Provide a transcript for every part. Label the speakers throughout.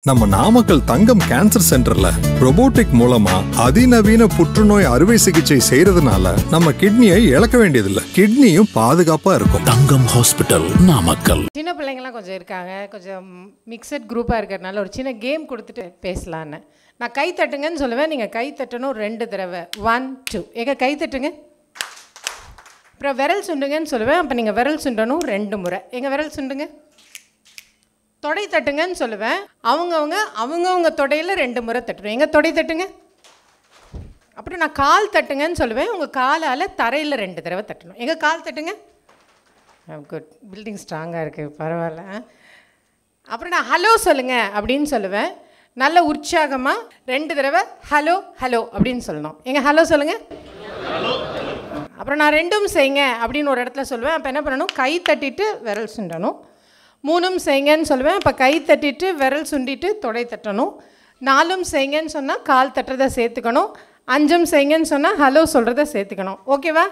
Speaker 1: நம்ம நாமக்கல் தங்கம் கேன்சர் சென்டர்ல ரோபோட்டிக் மூலமா அதிநவீன புற்றுநோய் அறுவை சிகிச்சை செய்யறதுனால நம்ம கிட்னியை இழக்க வேண்டியதில்லை. கிட்னியும் பாதுகாப்பா இருக்கும்.
Speaker 2: தங்கம் ஹாஸ்பிட்டல், நாமக்கல்.
Speaker 3: சின்ன பிள்ளைங்களாம் கொஞ்சம் இருக்காங்க, கொஞ்சம் மிக்சட் குரூப்பாக இருக்கிறதுனால ஒரு சின்ன கேம் கொடுத்துட்டு பேசலான்னு. நான் கை தட்டுங்கன்னு சொல்லுவேன், நீங்கள் கை தட்டணும் 2 தடவை. 1 2 எங்க கை தட்டுங்க. அப்புறம் விரல் சுண்டுங்கன்னு சொல்லுவேன், அப்போ நீங்கள் விரல் சுண்டணும் 2 முறை. எங்கள் விரல் சுண்டுங்க. தொடை தட்டுங்கன்னு சொல்லுவேன், அவங்கவுங்க தொடையில் 2 முறை தட்டணும். எங்கள் தொடை தட்டுங்க. அப்புறம் நான் கால் தட்டுங்கன்னு சொல்லுவேன், உங்கள் காலால் தரையில் 2 தடவை தட்டணும். எங்கள் கால் தட்டுங்க. குட், பில்டிங் ஸ்ட்ராங்காக இருக்குது, பரவாயில்ல. அப்புறம் நான் ஹலோ சொல்லுங்கள் அப்படின்னு சொல்லுவேன், நல்ல உற்சாகமாக 2 தடவை ஹலோ ஹலோ அப்படின்னு சொல்லணும். எங்கள் ஹலோ சொல்லுங்கள். அப்புறம் நான் 2ம் செய்யுங்க அப்படின்னு ஒரு இடத்துல சொல்லுவேன், அப்போ என்ன பண்ணணும், கை தட்டிட்டு விரல் சுண்டணும். 3ம் செய்யுங்கன்னு சொல்லுவேன், அப்போ கை தட்டிட்டு விரல் சுண்டிட்டு தொடை தட்டணும். 4ம் செய்யுங்கன்னு சொன்னால் கால் தட்டுறதை சேர்த்துக்கணும். 5ம் செய்யுங்கன்னு சொன்னால் ஹலோ சொல்கிறத சேர்த்துக்கணும். ஓகேவா?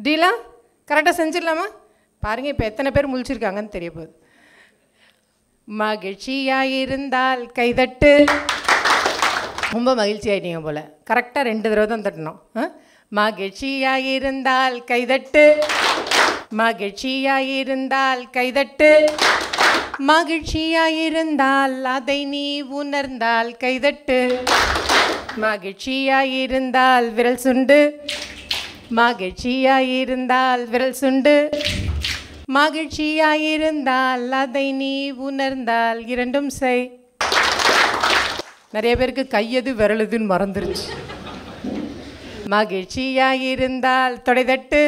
Speaker 3: டீலா? கரெக்டாக செஞ்சிடலாமா? பாருங்கள், இப்போ எத்தனை பேர் முழிச்சிருக்காங்கன்னு தெரிய போகுது. மகிழ்ச்சியாக இருந்தால் கைதட்டு. ரொம்ப மகிழ்ச்சி ஆகிட்டீங்க போல். கரெக்டாக 2 தடவை தான் தட்டணும். மகிழ்ச்சியாக இருந்தால் கைதட்டு, மகிழ்ச்சியாக இருந்தால் கைதட்டு, மகிழ்ச்சியாக இருந்தால் அதை நீ உணர்ந்தால் கைதட்டு, மகிழ்ச்சியாக இருந்தால் விரல் சுண்டு, மகிழ்ச்சியாக இருந்தால் விரல் சுண்டு, மகிழ்ச்சியாக இருந்தால் அதை நீ உணர்ந்தால் 2ம் செய். நிறைய பேருக்கு கையது விரலுதுன்னு மறந்துருச்சு. மகிழ்ச்சியாக இருந்தால் தொடைதட்டு,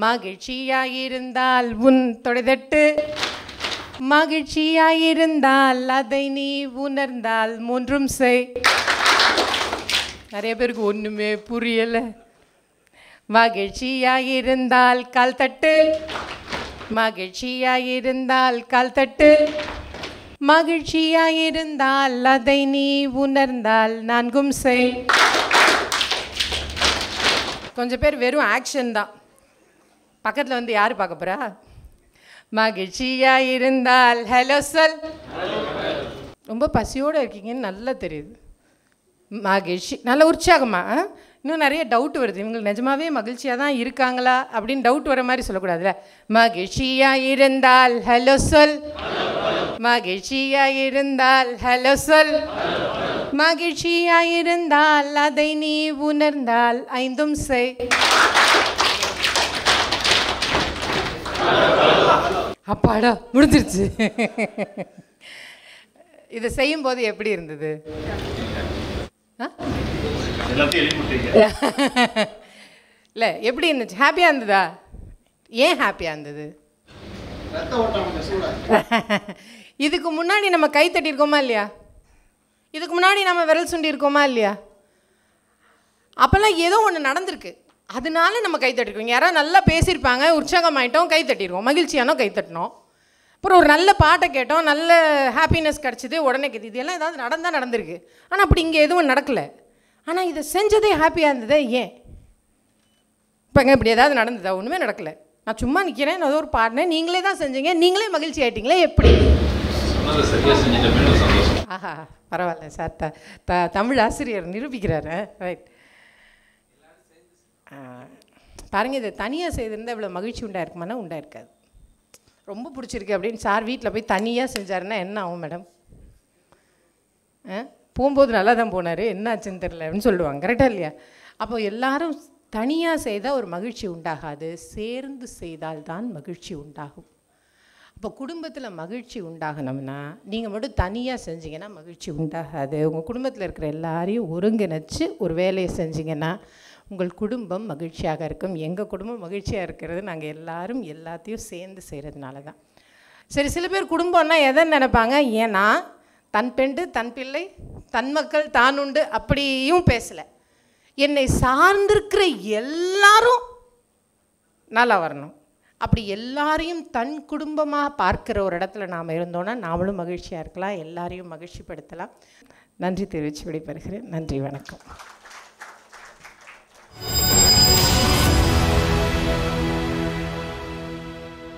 Speaker 3: மகிழ்ச்சியாக இருந்தால் உன் தொடைதட்டு, மகிழ்ச்சியாக இருந்தால் அதை நீ உணர்ந்தால் 3ம் செய். நிறைய பேருக்கு ஒன்றுமே புரியலை. மகிழ்ச்சியாக இருந்தால் கால் தட்டு, மகிழ்ச்சியாக இருந்தால் கால் தட்டு, மகிழ்ச்சியாக இருந்தால் அதை நீ உணர்ந்தால் 4ம் செய். கொஞ்சம் பேர் வெறும் ஆக்ஷன் தான். பக்கத்தில் வந்து யார் பார்க்க போகிறா? மகிழ்ச்சியாக இருந்தால் ஹலோ சொல். ரொம்ப பசியோடு இருக்கீங்கன்னு நல்லா தெரியுது. மகிழ்ச்சி, நல்ல உற்சாகமா. இன்னும் நிறைய டவுட் வருது, இவங்களுக்கு நிஜமாவே மகிழ்ச்சியாக தான் இருக்காங்களா அப்படின்னு டவுட் வர மாதிரி சொல்லக்கூடாதுல்ல. மகிழ்ச்சியாக இருந்தால் ஹலோ சொல், மகிழ்ச்சியாக இருந்தால் ஹலோ சொல், மகிழ்ச்சியாக இருந்தால் அதை நீ உணர்ந்தால் 5ம் செய். அப்பாடா, முடிஞ்சிருச்சு. இதை செய்யும்போது எப்படி இருந்தது? இல்லை, எப்படி இருந்துச்சு? ஹாப்பியாக இருந்ததா? ஏன் ஹாப்பியாக இருந்தது? இதுக்கு முன்னாடி நம்ம கை தட்டியிருக்கோமா இல்லையா? இதுக்கு முன்னாடி நம்ம விரல் சுண்டி இருக்கோமா இல்லையா? அப்போல்லாம் ஏதோ ஒன்று நடந்திருக்கு, அதனால நம்ம கை தட்டிருக்கோம். யாராவது நல்லா பேசியிருப்பாங்க, உற்சாகமாயிட்டோம், கை தட்டிடுவோம், மகிழ்ச்சியானோ கை தட்டினோம். அப்புறம் ஒரு நல்ல பாட்டை கேட்டோம், நல்ல ஹாப்பினஸ் கிடச்சிது, உடனே கேட்குது. இதெல்லாம் ஏதாவது நடந்திருக்கு. ஆனால் அப்படி இங்கே எதுவும் நடக்கலை. ஆனால் இதை செஞ்சதே ஹாப்பியாக இருந்ததே ஏன்? இப்போங்க இப்படி ஏதாவது நடந்ததா? ஒன்றுமே நடக்கலை. நான் சும்மா நிற்கிறேன், நான் ஏதோ ஒரு பாடினேன், நீங்களே தான் செஞ்சீங்க, நீங்களே மகிழ்ச்சி ஆகிட்டீங்களே, எப்படி? ஆஹா, பரவாயில்ல சார், தமிழ் ஆசிரியர் நிரூபிக்கிறாரு. ரைட். பாருங்கள், இதை தனியாக செய்திருந்தால் இவ்வளோ மகிழ்ச்சி உண்டாயிருக்குமானா உண்டாயிருக்காது. ரொம்ப பிடிச்சிருக்கு அப்படின்னு சார் வீட்டில் போய் தனியாக செஞ்சாருன்னா என்ன ஆகும் மேடம்? போகும்போது நல்லா தான் போனார், என்ன ஆச்சுன்னு தெரில அப்படின்னு சொல்லுவாங்க. கரெக்டாக இல்லையா? அப்போ எல்லாரும் தனியாக செய்தால் ஒரு மகிழ்ச்சி உண்டாகாது, சேர்ந்து செய்தால்தான் மகிழ்ச்சி உண்டாகும். அப்போ குடும்பத்தில் மகிழ்ச்சி உண்டாகணும்னா நீங்கள் மட்டும் தனியாக செஞ்சீங்கன்னா மகிழ்ச்சி உண்டாகாது. உங்கள் குடும்பத்தில் இருக்கிற எல்லாரையும் ஒருங்கிணைச்சு ஒரு வேலையை செஞ்சிங்கன்னா உங்கள் குடும்பம் மகிழ்ச்சியாக இருக்கும். எங்கள் குடும்பம் மகிழ்ச்சியாக இருக்கிறது நாங்கள் எல்லாரும் எல்லாத்தையும் சேர்ந்து செய்கிறதுனால தான். சரி, சில பேர் குடும்பம்னா எதை நினைப்பாங்க? ஏன்னா தன் பெண்டு தன் பிள்ளை தன் மக்கள் தான் உண்டு அப்படியும் பேசலை. என்னை சார்ந்திருக்கிற எல்லாரும் நல்லா வரணும். அப்படி எல்லாரையும் தன் குடும்பமாக பார்க்குற ஒரு இடத்துல நாம் இருந்தோன்னா நாமளும் மகிழ்ச்சியாக இருக்கலாம், எல்லாரையும் மகிழ்ச்சிப்படுத்தலாம். நன்றி தெரிவித்து விடைபெறுகிறேன். நன்றி, வணக்கம்.